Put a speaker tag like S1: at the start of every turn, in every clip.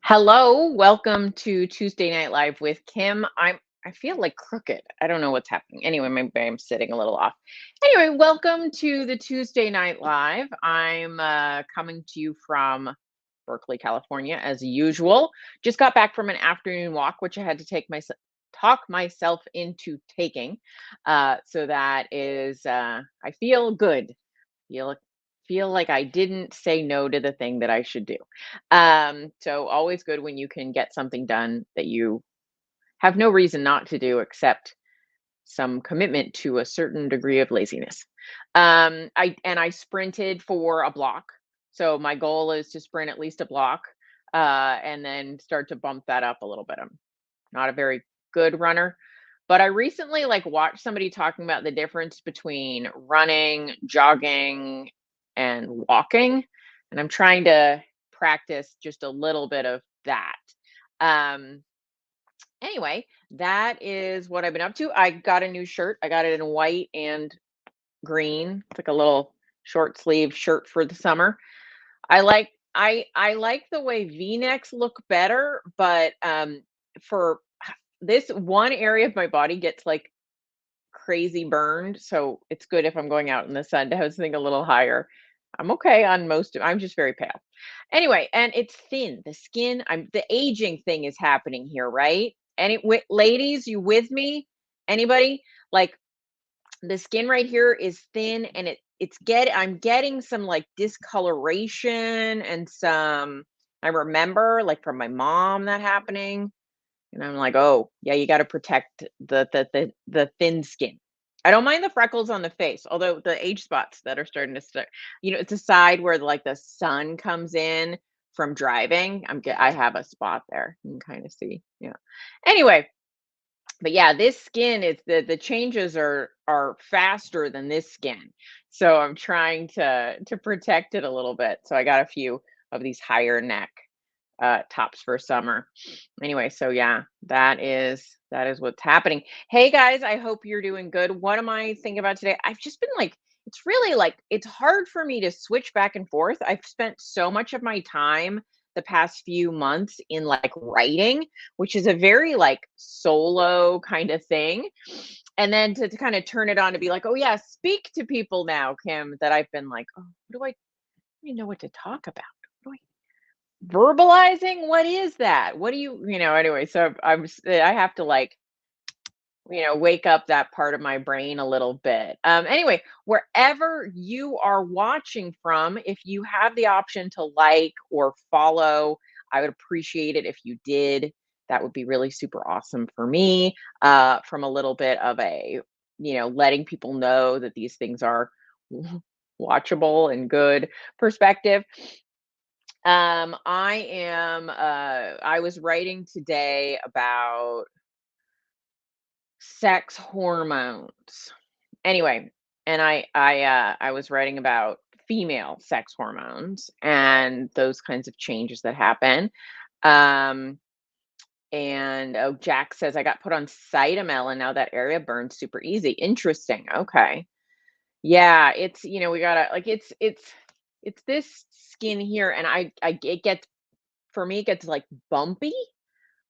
S1: Hello, welcome to Tuesday Night Live with Kim. I feel like crooked. I don't know what's happening. Anyway, maybe I'm sitting a little off. Anyway, welcome to the Tuesday Night Live. I'm coming to you from Berkeley, California, as usual. Just got back from an afternoon walk, which I had to talk myself into taking. So that is, I feel good. Feel feel like I didn't say no to the thing that I should do. So always good when you can get something done that you have no reason not to do except some commitment to a certain degree of laziness. I sprinted for a block. So my goal is to sprint at least a block, and then start to bump that up a little bit. I'm not a very good runner, but I recently watched somebody talking about the difference between running, jogging, and walking, and I'm trying to practice just a little bit of that. Um, anyway, that is what I've been up to. I got a new shirt. I got it in white and green. It's like a little short sleeve shirt for the summer. I like the way V-necks look better, but for this one area of my body gets like crazy burned, so it's good if I'm going out in the sun to have something a little higher. I'm okay on most of I'm just very pale. Anyway, and it's thin. The skin, the aging thing is happening here, right? Ladies, you with me? Anybody? Like the skin right here is thin and I'm getting some like discoloration and some I remember like from my mom that happening. And I'm like, "Oh, yeah, you gotta protect the thin skin." I don't mind the freckles on the face, although the age spots that are starting to start, it's a side where like the sun comes in from driving. I have a spot there. You can kind of see. Yeah. Anyway, but yeah, this skin is the changes are faster than this skin. So I'm trying to protect it a little bit. So I got a few of these higher neck tops for summer. Anyway, so yeah, that is what's happening. Hey guys, I hope you're doing good. What am I thinking about today? I've just been like, it's really like it's hard for me to switch back and forth. I've spent so much of my time the past few months in like writing, which is a very like solo kind of thing. And then to kind of turn it on to be like, oh yeah, speak to people now, Kim, that I've been like, oh, what do I even know what to talk about? What do Verbalizing? What is that? What do anyway, so I have to like, wake up that part of my brain a little bit. Anyway, wherever you are watching from, if you have the option to like or follow, I would appreciate it if you did. That would be really super awesome for me. From a little bit of a, letting people know that these things are watchable and good perspective. I was writing today about sex hormones. Anyway, and I was writing about female sex hormones and those kinds of changes that happen. Um, and oh, Jack says I got put on Cytomel and now that area burns super easy. Interesting. Okay. Yeah, we gotta like it's this skin here, and I it gets for me, it gets, like, bumpy,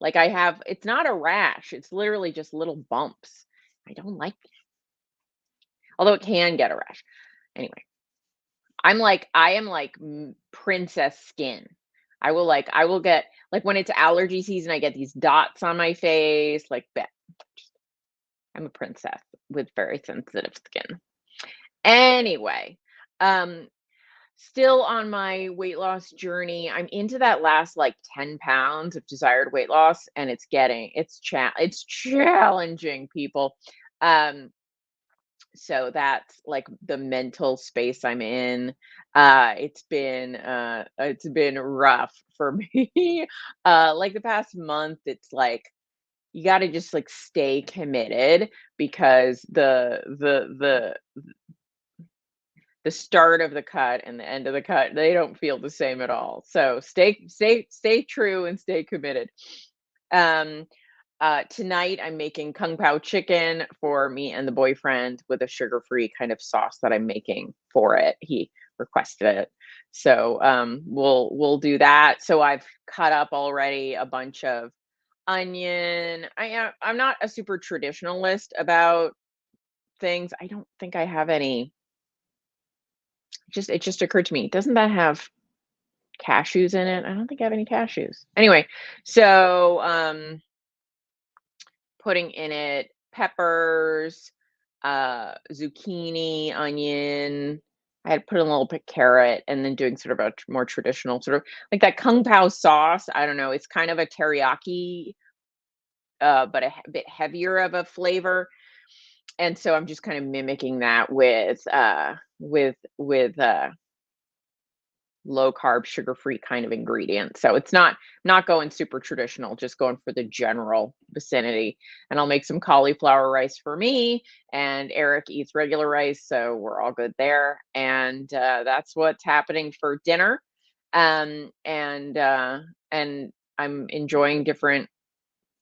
S1: like, it's not a rash, it's literally just little bumps. I don't like it, although it can get a rash. Anyway, I am like princess skin. I will get like, when it's allergy season, I get these dots on my face, like, that. I'm a princess with very sensitive skin. Anyway, um, still on my weight loss journey. I'm into that last like 10 pounds of desired weight loss, and it's challenging, people. Um, so that's like the mental space I'm in. It's been rough for me. Like the past month, it's like you got to just like stay committed because the start of the cut and the end of the cut, they don't feel the same at all. So stay true and stay committed. Um, Tonight I'm making kung pao chicken for me and the boyfriend with a sugar-free kind of sauce that I'm making for it. requested it. So we'll do that. So I've cut up already a bunch of onion. I'm not a super traditionalist about things. I don't think I have any. Just it just occurred to me. Doesn't that have cashews in it? I don't think I have any cashews. Anyway, so putting in it peppers, zucchini, onion. I had put in a little bit carrot and then doing sort of a more traditional sort of like that kung pao sauce. I don't know. It's kind of a teriyaki, but bit heavier of a flavor. And so I'm just kind of mimicking that with low carb, sugar-free kind of ingredients. So it's not going super traditional, just going for the general vicinity. And I'll make some cauliflower rice for me, and Eric eats regular rice, so we're all good there. And that's what's happening for dinner. And I'm enjoying different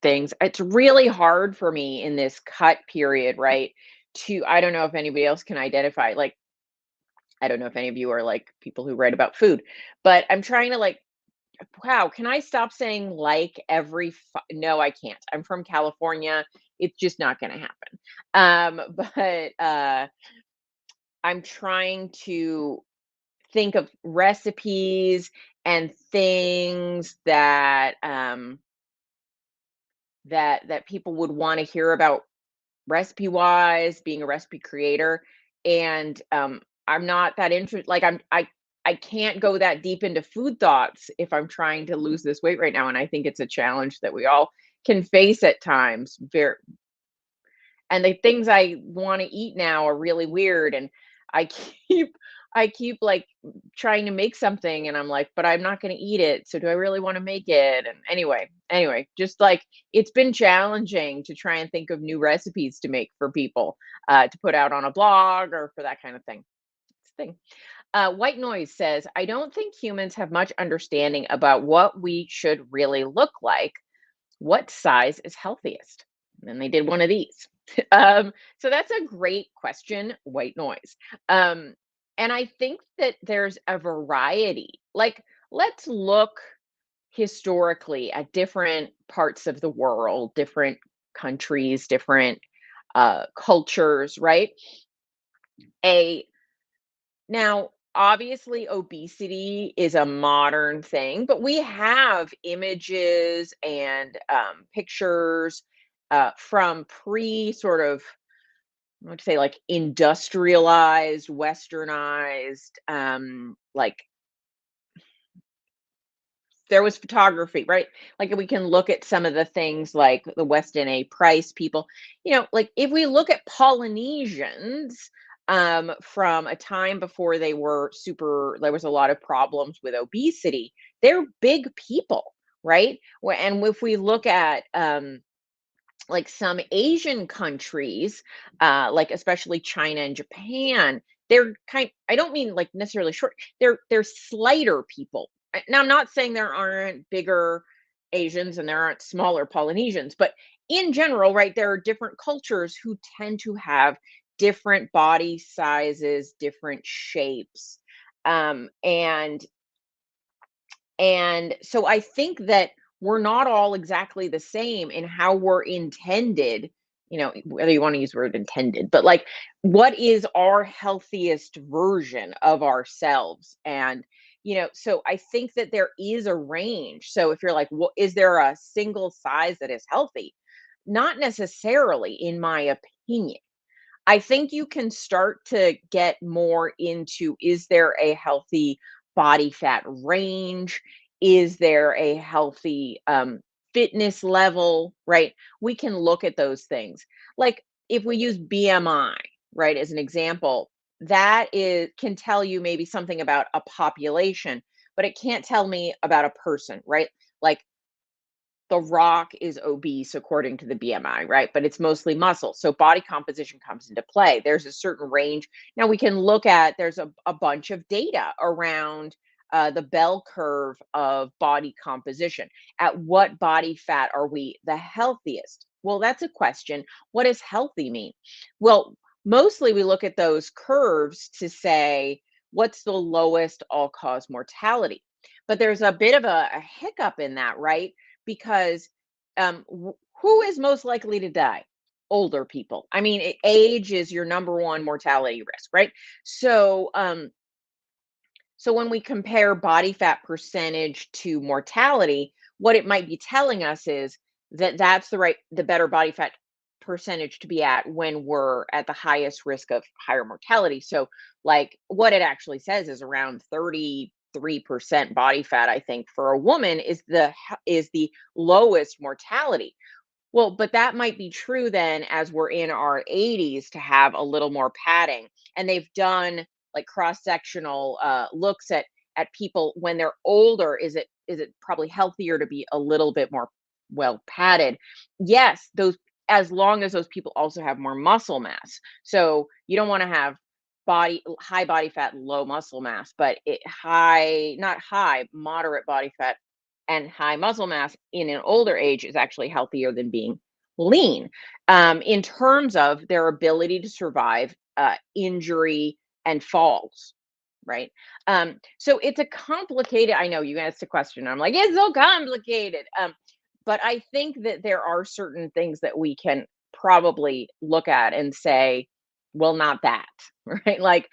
S1: things. It's really hard for me in this cut period, right? To I don't know if anybody else can identify, like I don't know if any of you are like people who write about food, but I'm trying to like, wow, can I stop saying like no, I can't. I'm from California. It's just not going to happen. But I'm trying to think of recipes and things that people would want to hear about recipe wise, being a recipe creator, and I'm not that interested. Like I can't go that deep into food thoughts if I'm trying to lose this weight right now, and I think it's a challenge that we all can face at times. And the things I want to eat now are really weird, and I keep I keep like trying to make something, and I'm like, but I'm not going to eat it. So do I really want to make it? And anyway, just like it's been challenging to try and think of new recipes to make for people to put out on a blog or for that kind of thing. It's a thing. White Noise says, I don't think humans have much understanding about what we should really look like. What size is healthiest? And they did one of these. So that's a great question, White Noise. Um, and I think that there's a variety. Like, let's look historically at different parts of the world, different countries, different cultures, right? A Now, obviously, obesity is a modern thing, but we have images and pictures from pre sort of, I would say, like industrialized, westernized, like there was photography, right? Like we can look at some of the things like the Weston A. Price people, like if we look at Polynesians from a time before they were super, there was a lot of problems with obesity. They're big people, right? And if we look at like some Asian countries, like especially China and Japan, I don't mean like necessarily short, they're slighter people. Now I'm not saying there aren't bigger Asians and there aren't smaller Polynesians, but in general, right, there are different cultures who tend to have different body sizes, different shapes. And so I think that we're not all exactly the same in how we're intended, whether you want to use the word intended, but like what is our healthiest version of ourselves? And, so I think that there is a range. So if you're like, well, is there a single size that is healthy? Not necessarily, in my opinion. I think you can start to get more into, is there a healthy body fat range? Is there a healthy fitness level, right? We can look at those things. Like if we use BMI, right, as an example, that is can tell you maybe something about a population, but it can't tell me about a person, right? Like the Rock is obese according to the BMI, right? But it's mostly muscle. So body composition comes into play. There's a certain range. Now we can look at, there's a bunch of data around the bell curve of body composition. At what body fat are we the healthiest? Well, that's a question. What does healthy mean? Well, mostly we look at those curves to say, what's the lowest all-cause mortality? But there's a bit of a hiccup in that, right? Because who is most likely to die? Older people. I mean, age is your number one mortality risk, right? So, so when we compare body fat percentage to mortality, what it might be telling us is that that's the better body fat percentage to be at when we're at the highest risk of higher mortality. So like what it actually says is around 33% body fat, I think, for a woman is the lowest mortality. Well, but that might be true then as we're in our 80s to have a little more padding. And they've done like cross-sectional looks at people when they're older. Is it probably healthier to be a little bit more well padded? Yes, those as long as those people also have more muscle mass. So you don't want to have high body fat, low muscle mass, but not high, moderate body fat and high muscle mass in an older age is actually healthier than being lean in terms of their ability to survive injury and falls, right? So it's a complicated, I know you asked a question. I'm like, it's so complicated. But I think that there are certain things that we can probably look at and say, well, not that, right? Like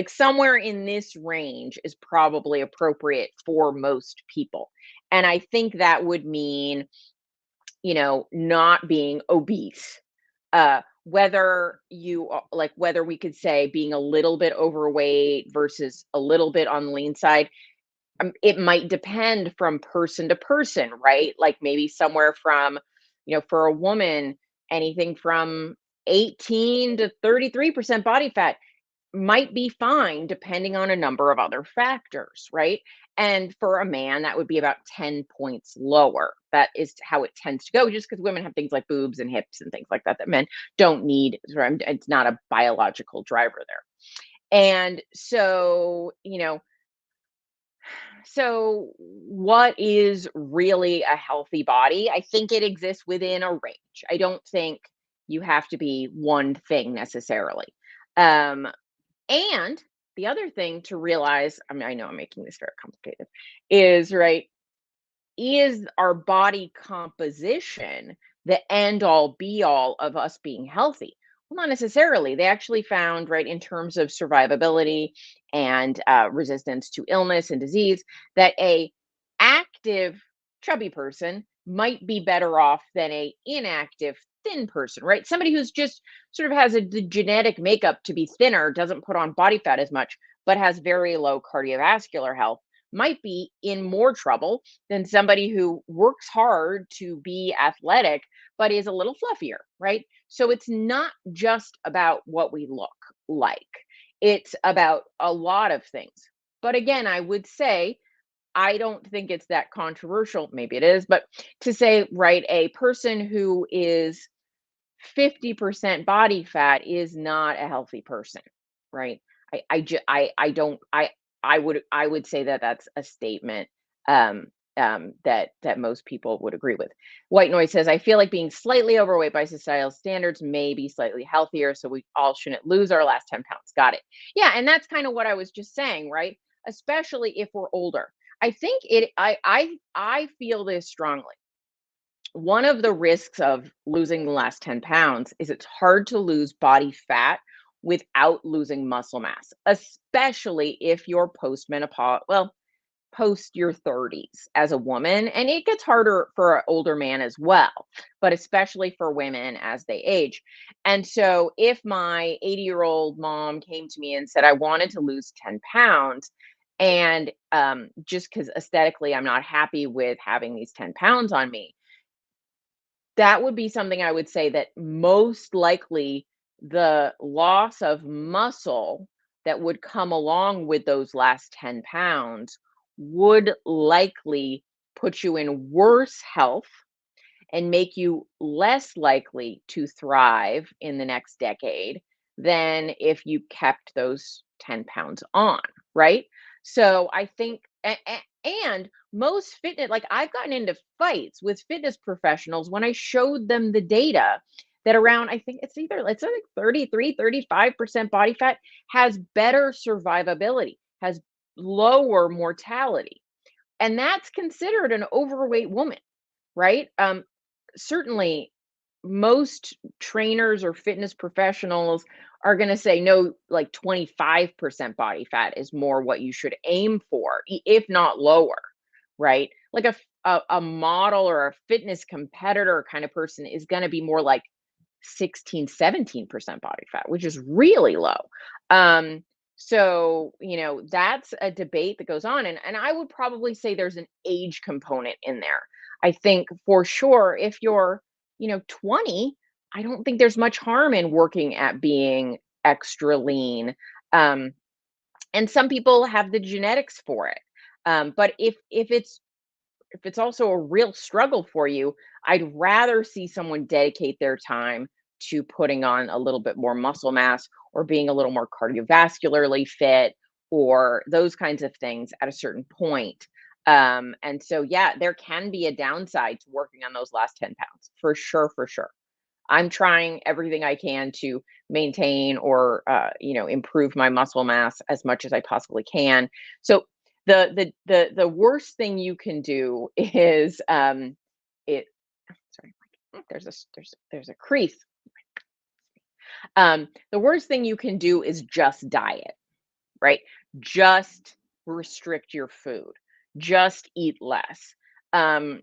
S1: somewhere in this range is probably appropriate for most people. And I think that would mean, not being obese. Whether whether we could say being a little bit overweight versus a little bit on the lean side, it might depend from person to person, right? Like maybe somewhere from, for a woman, anything from 18 to 33% body fat might be fine depending on a number of other factors, right? And for a man, that would be about 10 points lower. That is how it tends to go, just because women have things like boobs and hips and things like that that men don't need. It's not a biological driver there. And so what is really a healthy body? I think it exists within a range. I don't think you have to be one thing necessarily. Um, and the other thing to realize, I mean, I know I'm making this very complicated, is right, is our body composition the end all be all of us being healthy? Well, not necessarily. They actually found, right, in terms of survivability and resistance to illness and disease, that a active chubby person might be better off than a inactive thin person, right? Somebody who's just sort of has the genetic makeup to be thinner, doesn't put on body fat as much, but has very low cardiovascular health might be in more trouble than somebody who works hard to be athletic but is a little fluffier, right? So it's not just about what we look like, it's about a lot of things. But again, I would say, I don't think it's that controversial. Maybe it is, but to say, right, a person who is 50% body fat is not a healthy person, right? I don't I would say that that's a statement um that most people would agree with. White Noise says, I feel like being slightly overweight by societal standards may be slightly healthier, so we all shouldn't lose our last 10 pounds. Got it. Yeah, and that's kind of what I was just saying, right? Especially if we're older. I think I feel this strongly. One of the risks of losing the last 10 pounds is it's hard to lose body fat without losing muscle mass, especially if you're postmenopause, well, post your 30s as a woman. And it gets harder for an older man as well, but especially for women as they age. And so if my 80-year-old mom came to me and said, I wanted to lose 10 pounds, and just because aesthetically I'm not happy with having these 10 pounds on me, that would be something I would say that most likely the loss of muscle that would come along with those last 10 pounds would likely put you in worse health and make you less likely to thrive in the next decade than if you kept those 10 pounds on, right? So I think, and most fitness, like I've gotten into fights with fitness professionals when I showed them the data that around, I think it's like 33, 35% body fat has better survivability, has lower mortality. And that's considered an overweight woman, right? Certainly most trainers or fitness professionals are going to say no, like 25% body fat is more what you should aim for, if not lower, right? Like a model or a fitness competitor kind of person is going to be more like 16, 17% body fat, which is really low. Um, so, that's a debate that goes on. And I would probably say there's an age component in there. I think for sure, if you're, 20, I don't think there's much harm in working at being extra lean. Um, and some people have the genetics for it. But if it's also a real struggle for you, I'd rather see someone dedicate their time to putting on a little bit more muscle mass or being a little more cardiovascularly fit or those kinds of things at a certain point. And so, yeah, there can be a downside to working on those last 10 pounds for sure, for sure. I'm trying everything I can to maintain or improve my muscle mass as much as I possibly can. So the worst thing you can do is it sorry, there's a crease. The worst thing you can do is just diet, right? Just restrict your food. Just eat less. Um,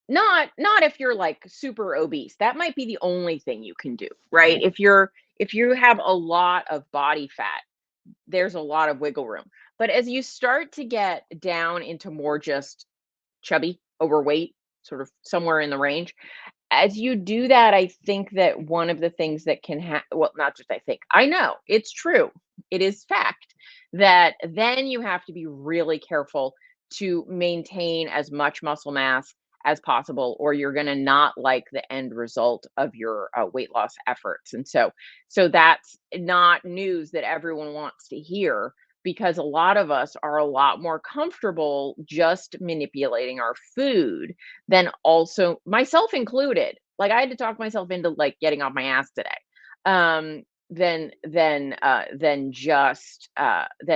S1: not if you're like super obese. That might be the only thing you can do, right? If you have a lot of body fat, there's a lot of wiggle room. But as you start to get down into more just chubby, overweight, sort of somewhere in the range, as you do that, I think that one of the things that can well, not just I think, I know it's true. It is fact that then you have to be really careful to maintain as much muscle mass as possible, or you're going to not like the end result of your weight loss efforts. And so that's not news that everyone wants to hear because a lot of us are a lot more comfortable just manipulating our food than also myself included. Like I had to talk myself into like getting off my ass today. Than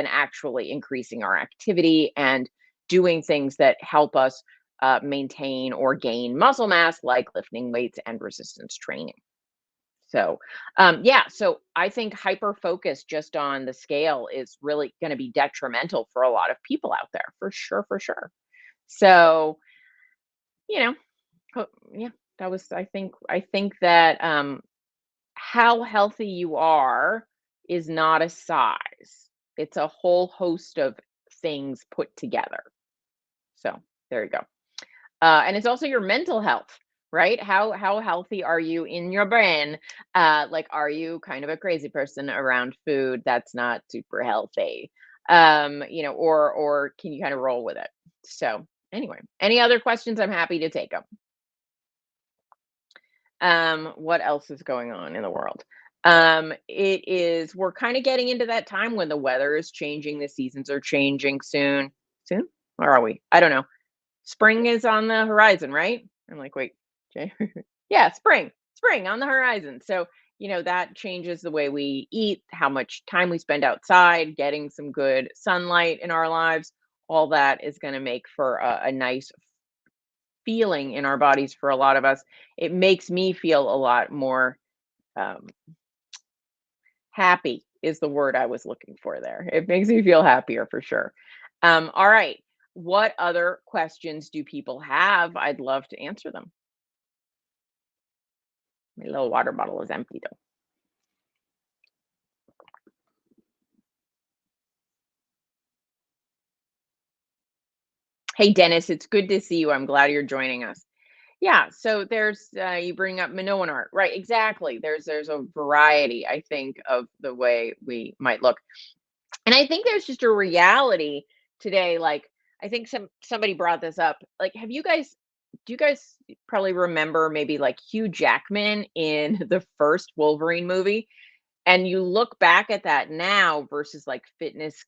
S1: actually increasing our activity and doing things that help us maintain or gain muscle mass, like lifting weights and resistance training. Yeah, so I think hyper focus just on the scale is really going to be detrimental for a lot of people out there, for sure, for sure. So, you know, yeah, I think that how healthy you are is not a size. It's a whole host of things put together. So, there you go. And it's also your mental health, right? How healthy are you in your brain? Like, are you kind of a crazy person around food that's not super healthy? Or can you kind of roll with it? So anyway, any other questions? I'm happy to take them. What else is going on in the world? We're kind of getting into that time when the weather is changing, the seasons are changing soon. Soon? Where are we? I don't know. Spring is on the horizon, right? I'm like, wait, Jay. Yeah, spring on the horizon. So, that changes the way we eat, how much time we spend outside, getting some good sunlight in our lives. All that is going to make for a nice feeling in our bodies for a lot of us. It makes me feel a lot more um, happy, is the word I was looking for there. It makes me feel happier for sure. All right. What other questions do people have? I'd love to answer them. My little water bottle is empty though. Hey, Dennis, it's good to see you. I'm glad you're joining us. Yeah, so there's you bring up Minoan art, right? Exactly. There's a variety, I think, of the way we might look. And I think there's just a reality today, like, I think somebody brought this up. Like, do you guys probably remember maybe like Hugh Jackman in the first Wolverine movie? And you look back at that now versus like fitness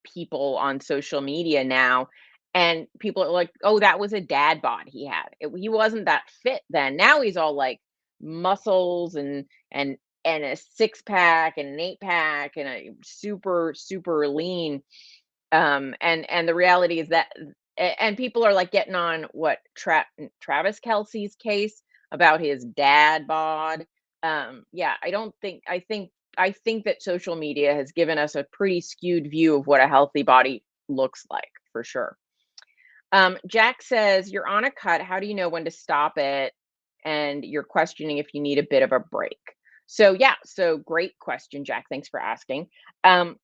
S1: people on social media now, and people are like, "Oh, that was a dad bod he had. He wasn't that fit then." Now he's all like muscles and a six pack and an eight pack and a super super lean. And the reality is that and people are like getting on what Travis Kelsey's case about his dad bod. Yeah, I think that social media has given us a pretty skewed view of what a healthy body looks like for sure. Jack says, "You're on a cut. How do you know when to stop it?" And you're questioning if you need a bit of a break. So yeah, so great question, Jack. Thanks for asking. Um,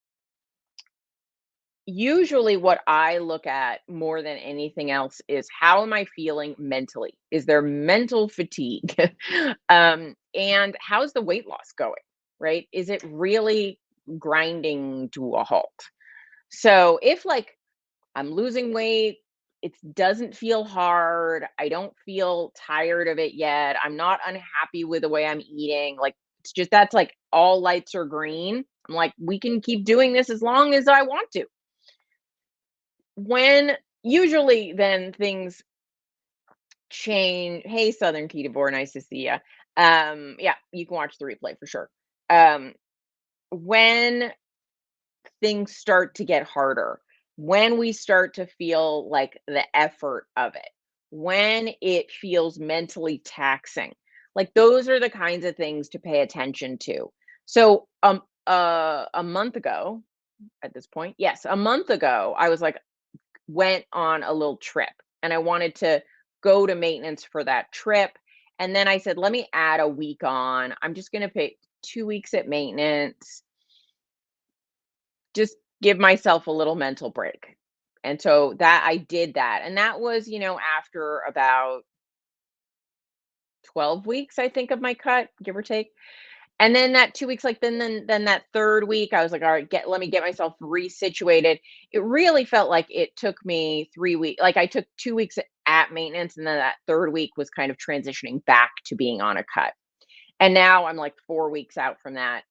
S1: Usually what I look at more than anything else is how am I feeling mentally? Is there mental fatigue? And how's the weight loss going? Right? Is it really grinding to a halt? So if like I'm losing weight, it doesn't feel hard, I don't feel tired of it yet, I'm not unhappy with the way I'm eating, like it's just that's like all lights are green. I'm like, we can keep doing this as long as I want to. When usually then things change. Hey, Southern Keto, nice to see you. Yeah, you can watch the replay for sure. Um, when things start to get harder, when we start to feel like the effort of it, when it feels mentally taxing, like those are the kinds of things to pay attention to. So, a month ago, at this point, yes, a month ago, I was like, went on a little trip and I wanted to go to maintenance for that trip. And then I said, let me add a week on. I'm just going to pay 2 weeks at maintenance, just give myself a little mental break. And so that I did that. And that was, after about 12 weeks, I think, of my cut, give or take. And then that 2 weeks, like, then that 3rd week, I was like, "All right, let me get myself resituated." It really felt like it took me 3 weeks. Like, I took 2 weeks at maintenance, and then that 3rd week was kind of transitioning back to being on a cut. And now I'm, like, 4 weeks out from that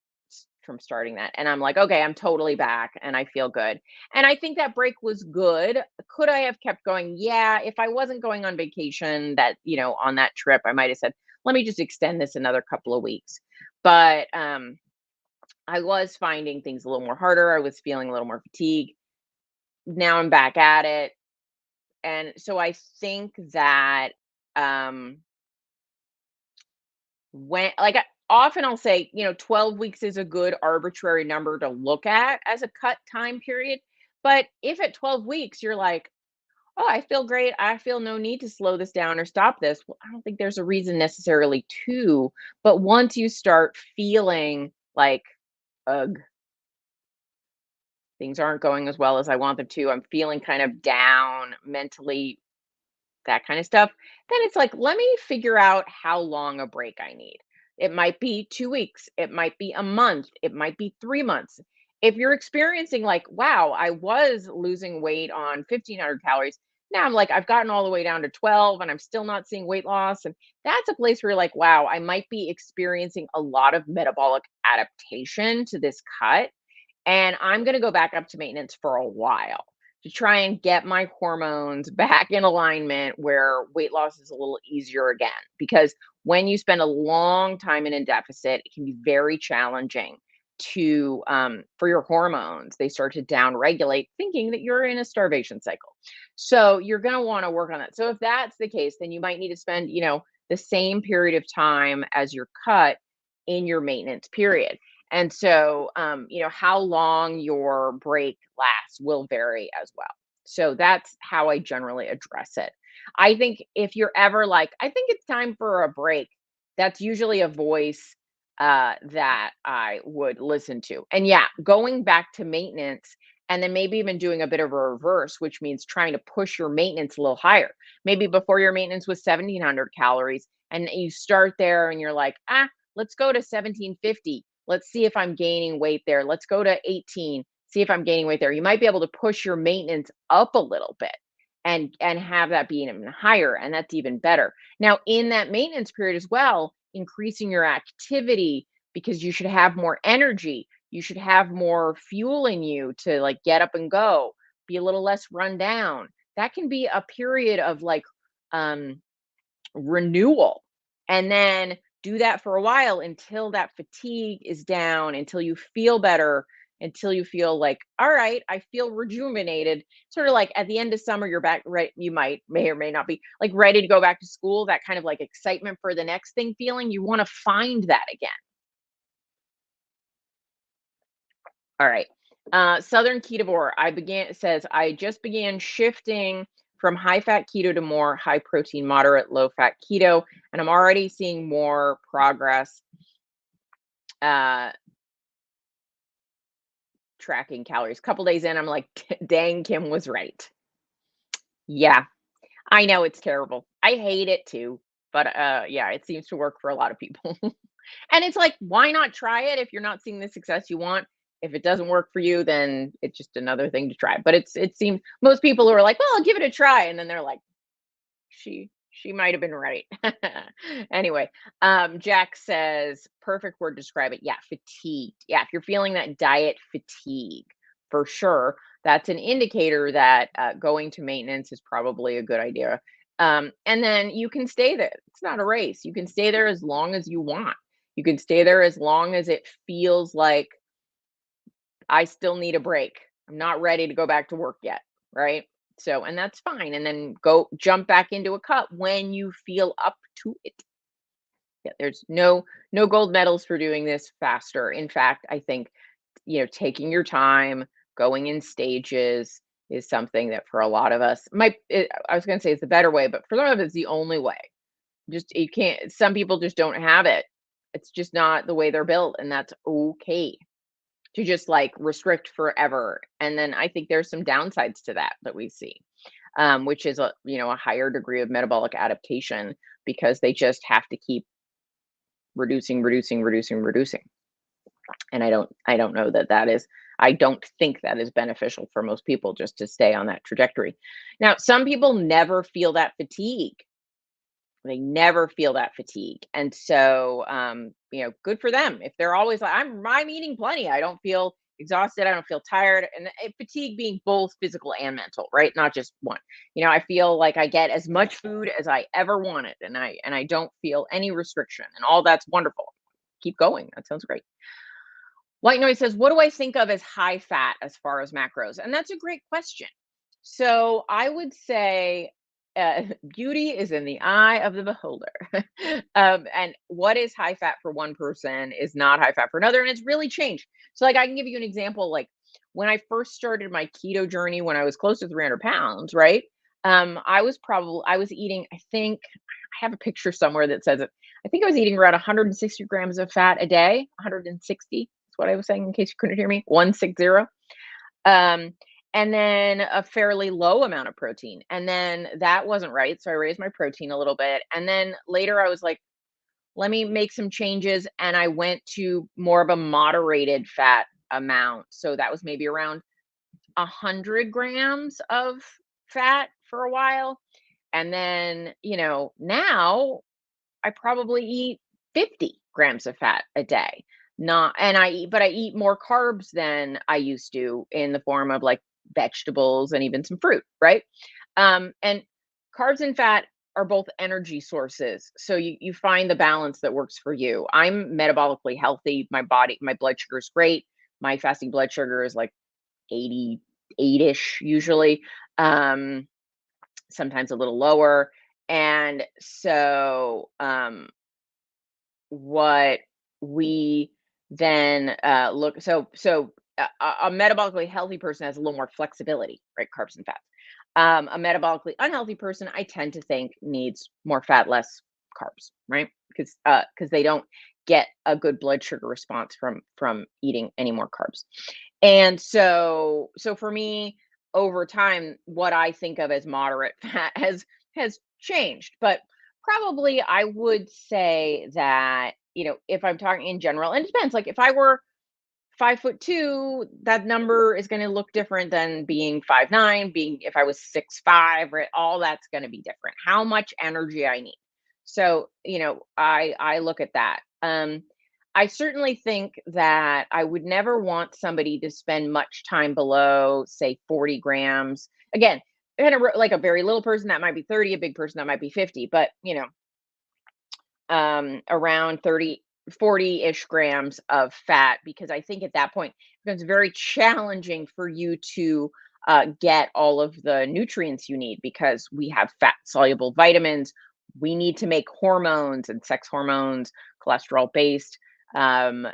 S1: from starting that, and I'm like, "Okay, I'm totally back, and I feel good." And I think that break was good. Could I have kept going? Yeah, if I wasn't going on vacation on that trip, I might have said, "Let me just extend this another couple of weeks." But, I was finding things a little more harder. I was feeling a little more fatigue. Now I'm back at it. And so I think that um often I'll say, 12 weeks is a good arbitrary number to look at as a cut time period. But if at 12 weeks you're like, "Oh, I feel great. I feel no need to slow this down or stop this." Well, I don't think there's a reason necessarily to. But once you start feeling like, ugh, things aren't going as well as I want them to, I'm feeling kind of down mentally, that kind of stuff, then it's like, let me figure out how long a break I need. It might be 2 weeks, it might be a month, it might be 3 months. If you're experiencing like, wow, I was losing weight on 1,500 calories, now I'm like, I've gotten all the way down to 12 and I'm still not seeing weight loss, and that's a place where you're like, wow, I might be experiencing a lot of metabolic adaptation to this cut, and I'm going to go back up to maintenance for a while to try and get my hormones back in alignment where weight loss is a little easier again. Because when you spend a long time in a deficit, it can be very challenging to for your hormones. They start to downregulate, thinking that you're in a starvation cycle. So you're going to want to work on that. So if that's the case, then you might need to spend, the same period of time as your cut in your maintenance period. And so, how long your break lasts will vary as well. So that's how I generally address it. I think if you're ever like, I think it's time for a break, that's usually a voice that I would listen to. And yeah, going back to maintenance and then maybe even doing a bit of a reverse, which means trying to push your maintenance a little higher. Maybe before your maintenance was 1,700 calories, and you start there and you're like, let's go to 1,750. Let's see if I'm gaining weight there. Let's go to 18, see if I'm gaining weight there. You might be able to push your maintenance up a little bit and have that be even higher, and that's even better. Now, in that maintenance period as well, increasing your activity because you should have more energy. You should have more fuel in you to like get up and go, be a little less run down. That can be a period of like um renewal. And then do that for a while until that fatigue is down, until you feel better, until you feel like, all right, I feel rejuvenated. Sort of like at the end of summer, you're back, right? You may or may not be like ready to go back to school, that kind of like excitement for the next thing feeling. You want to find that again. All right. Southern Ketovore, says, I just began shifting from high fat keto to more high protein, moderate, low fat keto, and I'm already seeing more progress uh, tracking calories. Couple days in, I'm like, dang, Kim was right. Yeah, I know it's terrible. I hate it too, but yeah, it seems to work for a lot of people. And it's like, why not try it if you're not seeing the success you want? If it doesn't work for you, then it's just another thing to try. But it seems most people who are like, well, I'll give it a try, and then they're like, she might have been right. Anyway, Jack says, perfect word to describe it. Yeah, fatigued. Yeah, if you're feeling that diet fatigue, for sure, that's an indicator that going to maintenance is probably a good idea. And then you can stay there. It's not a race. You can stay there as long as you want. You can stay there as long as it feels like I still need a break. I'm not ready to go back to work yet, right? So, and that's fine. And then go jump back into a cup when you feel up to it. Yeah, there's no gold medals for doing this faster. In fact, I think, taking your time, going in stages is something that for a lot of us I was going to say it's the better way, but for some of us, it's the only way. Just you can't, some people just don't have it. It's just not the way they're built, and that's okay to just like restrict forever. And then I think there's some downsides to that we see, which is a higher degree of metabolic adaptation because they just have to keep reducing, reducing, reducing, reducing. And I don't know that is. I don't think that is beneficial for most people just to stay on that trajectory. Now, some people never feel that fatigue. They never feel that fatigue. And so, good for them. If they're always like, I'm eating plenty. I don't feel exhausted. I don't feel tired. And fatigue being both physical and mental, right? Not just one. I feel like I get as much food as I ever wanted, and I don't feel any restriction, and all that's wonderful. Keep going. That sounds great. White Noise says, what do I think of as high fat as far as macros? And that's a great question. So I would say beauty is in the eye of the beholder. And what is high fat for one person is not high fat for another. And it's really changed. So, like, I can give you an example. Like, when I first started my keto journey, when I was close to 300 pounds, right? I was eating, I think, I have a picture somewhere that says it. I think I was eating around 160 grams of fat a day, 160 what I was saying in case you couldn't hear me, 160. Um, and then a fairly low amount of protein. And then that wasn't right. So I raised my protein a little bit. And then later I was like, let me make some changes. And I went to more of a moderated fat amount. So that was maybe around 100 grams of fat for a while. And then, now I probably eat 50 grams of fat a day. Not, and I eat more carbs than I used to in the form of like vegetables and even some fruit, right? And carbs and fat are both energy sources. So you find the balance that works for you. I'm metabolically healthy. My blood sugar is great. My fasting blood sugar is like 88-ish usually. Sometimes a little lower. And so what we then look a metabolically healthy person has a little more flexibility, right? Carbs and fats. A metabolically unhealthy person, I tend to think, needs more fat, less carbs, right? Because they don't get a good blood sugar response from eating any more carbs. And so for me, over time, what I think of as moderate fat has changed. But probably I would say that, if I'm talking in general, and it depends, like if I were 5'2", that number is going to look different than being 5'9", being if I was 6'5", right? All that's going to be different. How much energy I need. So, I look at that. I certainly think that I would never want somebody to spend much time below, say, 40 grams. Again, like a very little person, that might be 30, a big person, that might be 50, but, around 30, 40-ish grams of fat, because I think at that point it becomes very challenging for you to get all of the nutrients you need, because we have fat soluble vitamins. We need to make hormones and sex hormones, cholesterol based, and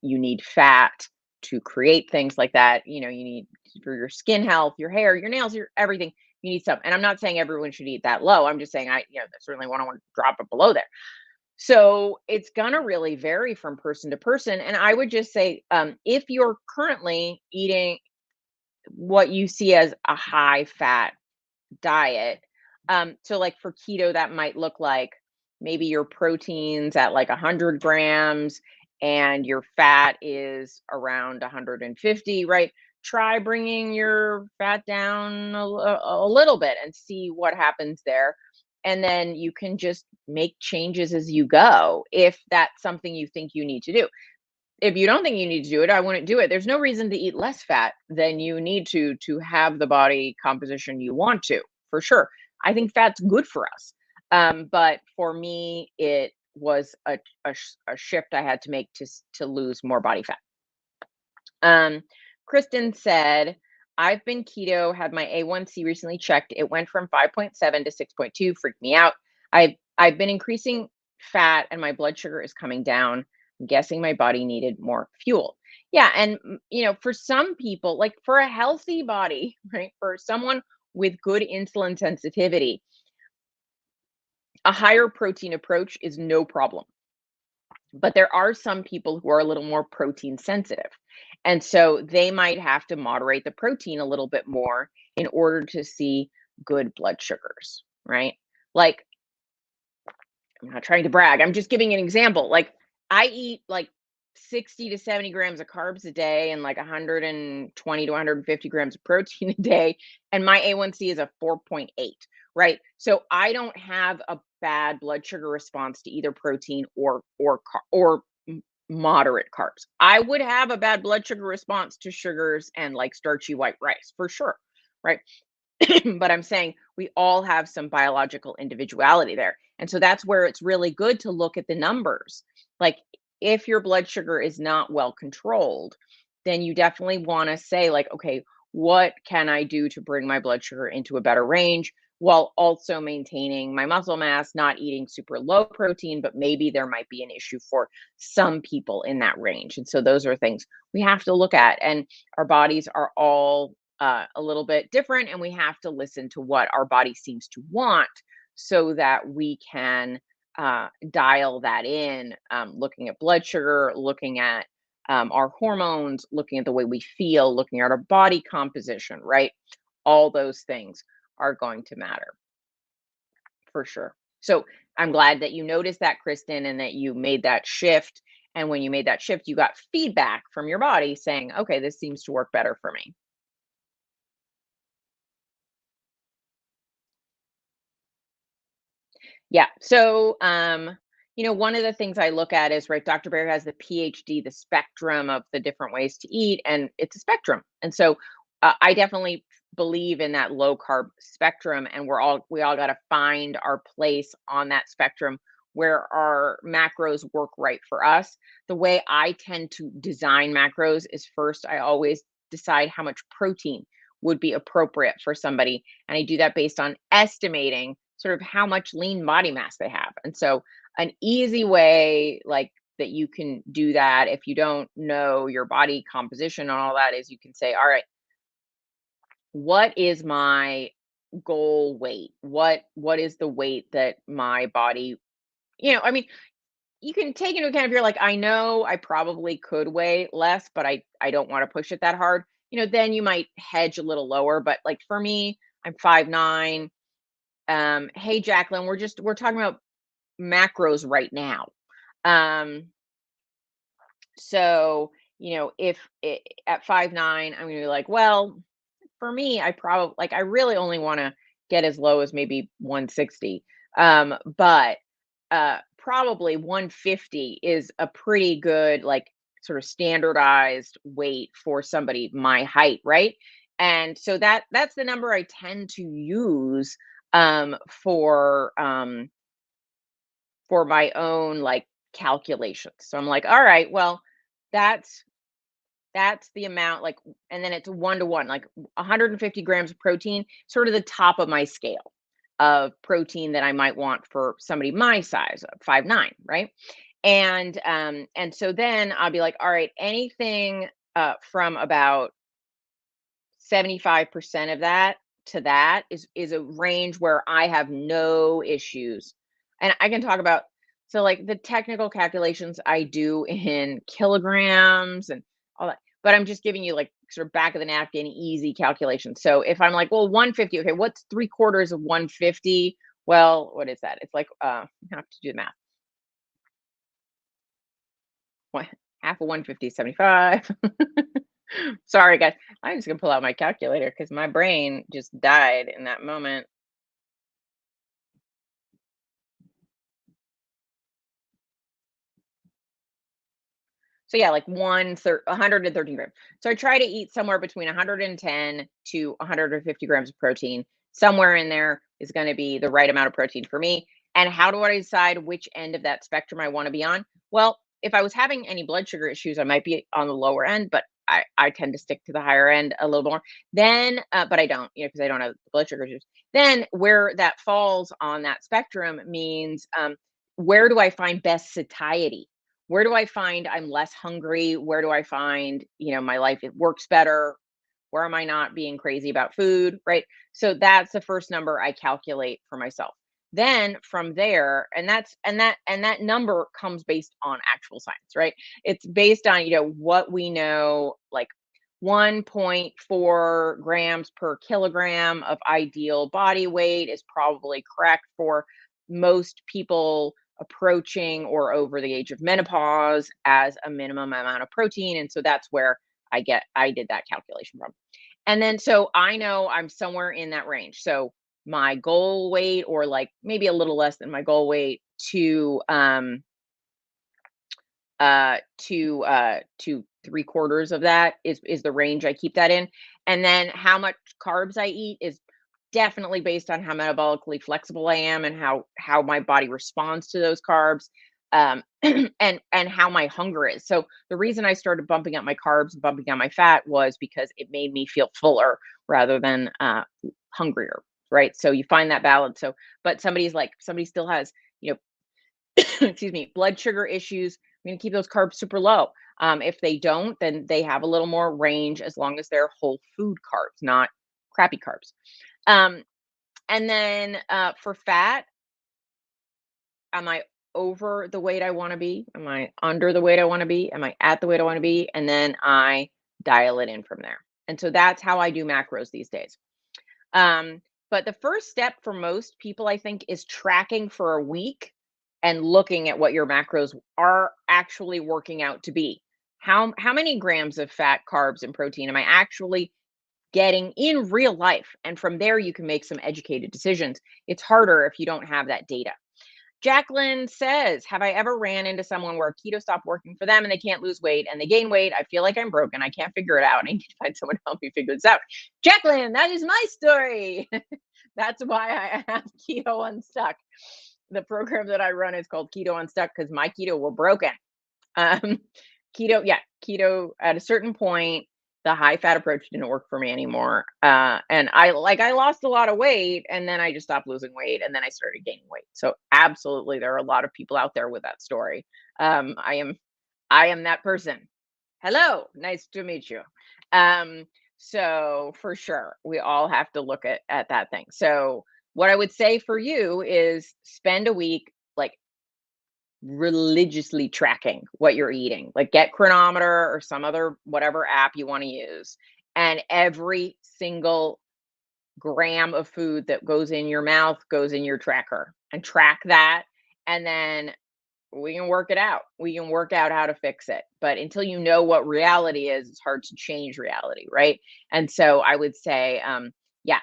S1: you need fat to create things like that. You need for your skin health, your hair, your nails, your everything. You need some. And I'm not saying everyone should eat that low. I'm just saying I certainly want to drop it below there. So it's gonna really vary from person to person. And I would just say, if you're currently eating what you see as a high fat diet, so like for keto, that might look like maybe your proteins at like 100 grams and your fat is around 150, right? Try bringing your fat down a little bit and see what happens there. And then you can just make changes as you go if that's something you think you need to do. If you don't think you need to do it, I wouldn't do it. There's no reason to eat less fat than you need to have the body composition you want to, for sure. I think fat's good for us. But for me, it was a shift I had to make to lose more body fat. Um, Kristen said, I've been keto, had my A1C recently checked. It went from 5.7 to 6.2, freaked me out. I've been increasing fat and my blood sugar is coming down. I'm guessing my body needed more fuel. Yeah, and for some people, like for a healthy body, right? For someone with good insulin sensitivity, a higher protein approach is no problem. But there are some people who are a little more protein sensitive. And so they might have to moderate the protein a little bit more in order to see good blood sugars, right? Like, I'm not trying to brag. I'm just giving an example. Like, I eat like 60 to 70 grams of carbs a day and like 120 to 150 grams of protein a day. And my A1C is a 4.8, right? So I don't have a bad blood sugar response to either protein or moderate carbs. I would have a bad blood sugar response to sugars and like starchy white rice for sure, right? But I'm saying we all have some biological individuality there. And so that's where it's really good to look at the numbers. Like if your blood sugar is not well controlled, then you definitely want to say like, okay, what can I do to bring my blood sugar into a better range while also maintaining my muscle mass, not eating super low protein, but maybe there might be an issue for some people in that range. And so those are things we have to look at. And our bodies are all a little bit different, and we have to listen to what our body seems to want so that we can dial that in, looking at blood sugar, looking at our hormones, looking at the way we feel, looking at our body composition, right? All those things are going to matter for sure. So I'm glad that you noticed that, Kristen, and that you made that shift. And when you made that shift, you got feedback from your body saying, okay, this seems to work better for me. Yeah. So, one of the things I look at is, right, Dr. Bear has the PhD, the spectrum of the different ways to eat, and it's a spectrum. And so, I definitely believe in that low carb spectrum, and we all got to find our place on that spectrum where our macros work right for us. The way I tend to design macros is first, I always decide how much protein would be appropriate for somebody, and I do that based on estimating sort of how much lean body mass they have. And so an easy way like that you can do that if you don't know your body composition and all that is you can say, all right, what is my goal weight? What is the weight that my body, I mean, you can take into account if you're like, I know I probably could weigh less, but I don't want to push it that hard. Then you might hedge a little lower. But like for me, I'm 5'9". Hey Jacqueline, we're talking about macros right now. Um, so if at 5'9", I'm gonna be like, well, for me, I probably like I really only want to get as low as maybe 160. But probably 150 is a pretty good like sort of standardized weight for somebody my height, right? And so that's the number I tend to use for my own like calculations. So I'm like, all right, well, that's that's the amount, like, and then it's 1 to 1, like 150 grams of protein, sort of the top of my scale of protein that I might want for somebody my size, 5'9", right? And so then I'll be like, all right, anything from about 75% of that to that is a range where I have no issues. And I can talk about, so like the technical calculations I do in kilograms and all that, but I'm just giving you like sort of back of the napkin easy calculations. So if I'm like, well, 150, okay, what's 3/4 of 150? Well, what is that? It's like I have to do the math. What, half of 150 is 75. Sorry, guys. I'm just gonna pull out my calculator because my brain just died in that moment. So yeah, like 113 grams. So I try to eat somewhere between 110 to 150 grams of protein. Somewhere in there is going to be the right amount of protein for me. And how do I decide which end of that spectrum I want to be on? Well, if I was having any blood sugar issues, I might be on the lower end, but I tend to stick to the higher end a little more. Then, but I don't, because I don't have blood sugar issues. Then, where that falls on that spectrum means where do I find best satiety? Where do I find I'm less hungry? Where do I find, my life it works better? Where am I not being crazy about food, right? So that's the first number I calculate for myself. Then from there, and that number comes based on actual science, right? It's based on, what we know, like 1.4 grams per kilogram of ideal body weight is probably correct for most people approaching or over the age of menopause as a minimum amount of protein. And so that's where I did that calculation from. And then so I know I'm somewhere in that range. So my goal weight, or like maybe a little less than my goal weight, to 3/4 of that is the range I keep that in. And then how much carbs I eat is definitely based on how metabolically flexible I am and how my body responds to those carbs, and how my hunger is. So the reason I started bumping up my carbs and bumping down my fat was because it made me feel fuller rather than hungrier, right? So you find that balance. So, but somebody still has, you know, excuse me, blood sugar issues. I'm going to keep those carbs super low. If they don't, then they have a little more range as long as they're whole food carbs, not crappy carbs. Um, and then for fat, am I over the weight I want to be? Am I under the weight I want to be? Am I at the weight I want to be? And then I dial it in from there. And so that's how I do macros these days. Um, but the first step for most people, I think, is tracking for a week and looking at what your macros are actually working out to be. How many grams of fat, carbs, and protein am I actually getting in real life? And from there, you can make some educated decisions. It's harder if you don't have that data. Jacqueline says, have I ever ran into someone where keto stopped working for them and they can't lose weight and they gain weight? I feel like I'm broken. I can't figure it out. I need to find someone to help me figure this out. Jacqueline, that is my story. That's why I have Keto Unstuck. The program that I run is called Keto Unstuck because my keto were broken. Um, keto at a certain point, the high fat approach didn't work for me anymore. And I lost a lot of weight and then I just stopped losing weight and then I started gaining weight. So absolutely there are a lot of people out there with that story. I am that person. Hello, nice to meet you. Um, so for sure, we all have to look at that thing. So what I would say for you is spend a week like religiously tracking what you're eating. Like get Chronometer or some other whatever app you want to use. And every single gram of food that goes in your mouth goes in your tracker and track that. And then we can work it out. We can work out how to fix it. But until you know what reality is, it's hard to change reality. Right. And so I would say, yeah,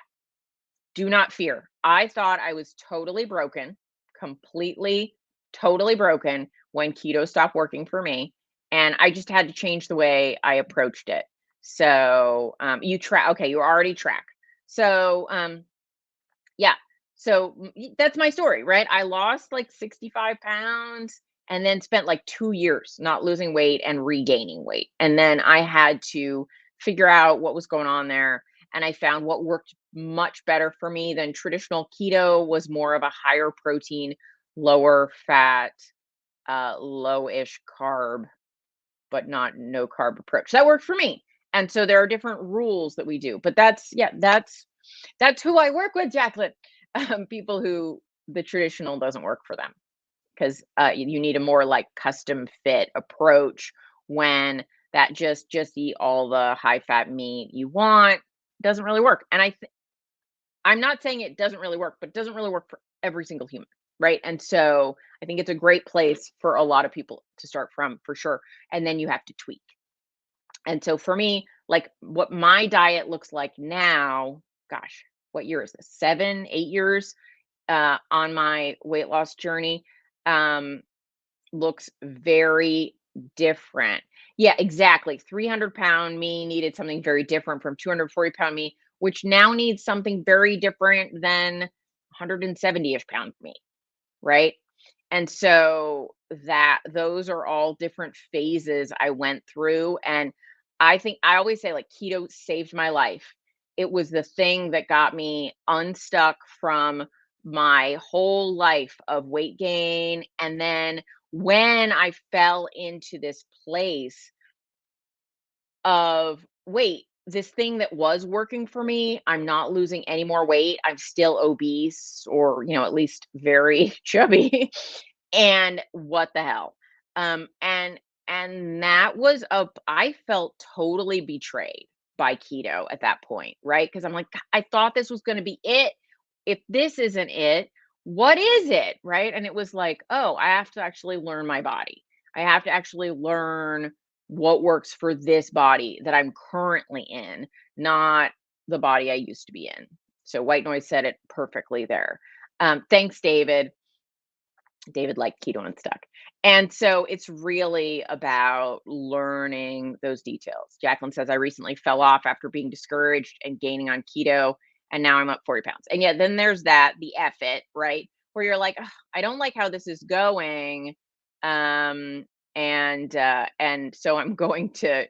S1: do not fear. I thought I was totally broken, completely, totally broken when keto stopped working for me. And I just had to change the way I approached it. So you track, okay, you already track. So yeah. So that's my story, right? I lost like 65 pounds and then spent like 2 years not losing weight and regaining weight. And then I had to figure out what was going on there, and I found what worked much better for me than traditional keto was more of a higher protein, lower fat, low-ish carb, but not no carb approach. That worked for me. And so there are different rules that we do. But that's yeah, that's who I work with, Jacqueline. People who the traditional doesn't work for them because you need a more like custom fit approach when that just eat all the high fat meat you want doesn't really work. And I'm not saying it doesn't really work, but it doesn't really work for every single human, right? And so I think it's a great place for a lot of people to start from for sure. And then you have to tweak. And so for me, like what my diet looks like now, gosh, what year is this? 7, 8 years on my weight loss journey. Um, looks very different. Yeah, exactly. 300-pound me needed something very different from 240-pound me, which now needs something very different than 170-ish pound me, right? And so that those are all different phases I went through. And I think I always say like keto saved my life. It was the thing that got me unstuck from my whole life of weight gain. And then when I fell into this place of wait, this thing that was working for me, I'm not losing any more weight. I'm still obese or, at least very chubby. And what the hell? And that was I felt totally betrayed by keto at that point, right? Because I'm like, I thought this was going to be it. If this isn't it, what is it? Right. And it was like, oh, I have to actually learn my body. I have to actually learn what works for this body that I'm currently in, not the body I used to be in. So White Noise said it perfectly there. Thanks, David. David liked keto unstuck. And so it's really about learning those details. Jacqueline says, I recently fell off after being discouraged and gaining on keto, and now I'm up 40 pounds. And yet, then there's the F it, right? Where you're like, "Ugh, I don't like how this is going. Um, and so I'm going to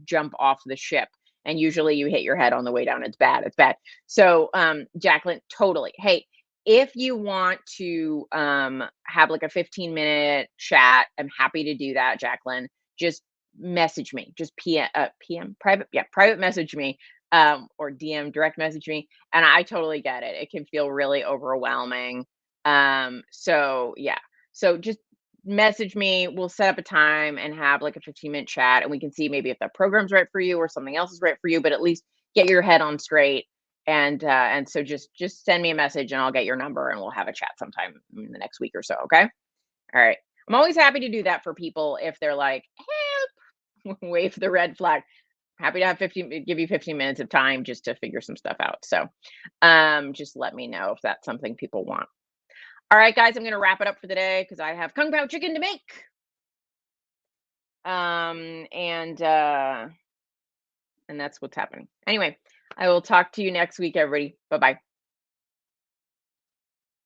S1: jump off the ship. And usually you hit your head on the way down. It's bad. It's bad. So, Jacqueline, totally. Hey, if you want to have like a 15-minute chat, I'm happy to do that, Jacqueline. Just message me, just PM private, yeah, private message me, or DM direct message me. And I totally get it. It can feel really overwhelming. So yeah. So just message me. We'll set up a time and have like a 15-minute chat and we can see maybe if that program's right for you or something else is right for you, but at least get your head on straight and so just send me a message and I'll get your number and we'll have a chat sometime in the next week or so. Okay. All right. I'm always happy to do that for people if they're like, help, wave the red flag. Happy to have 15, give you 15 minutes of time just to figure some stuff out. So just let me know if that's something people want. All right, guys, I'm gonna wrap it up for the day because I have Kung Pao chicken to make. Um and uh and that's what's happening. Anyway, I will talk to you next week, everybody. Bye bye.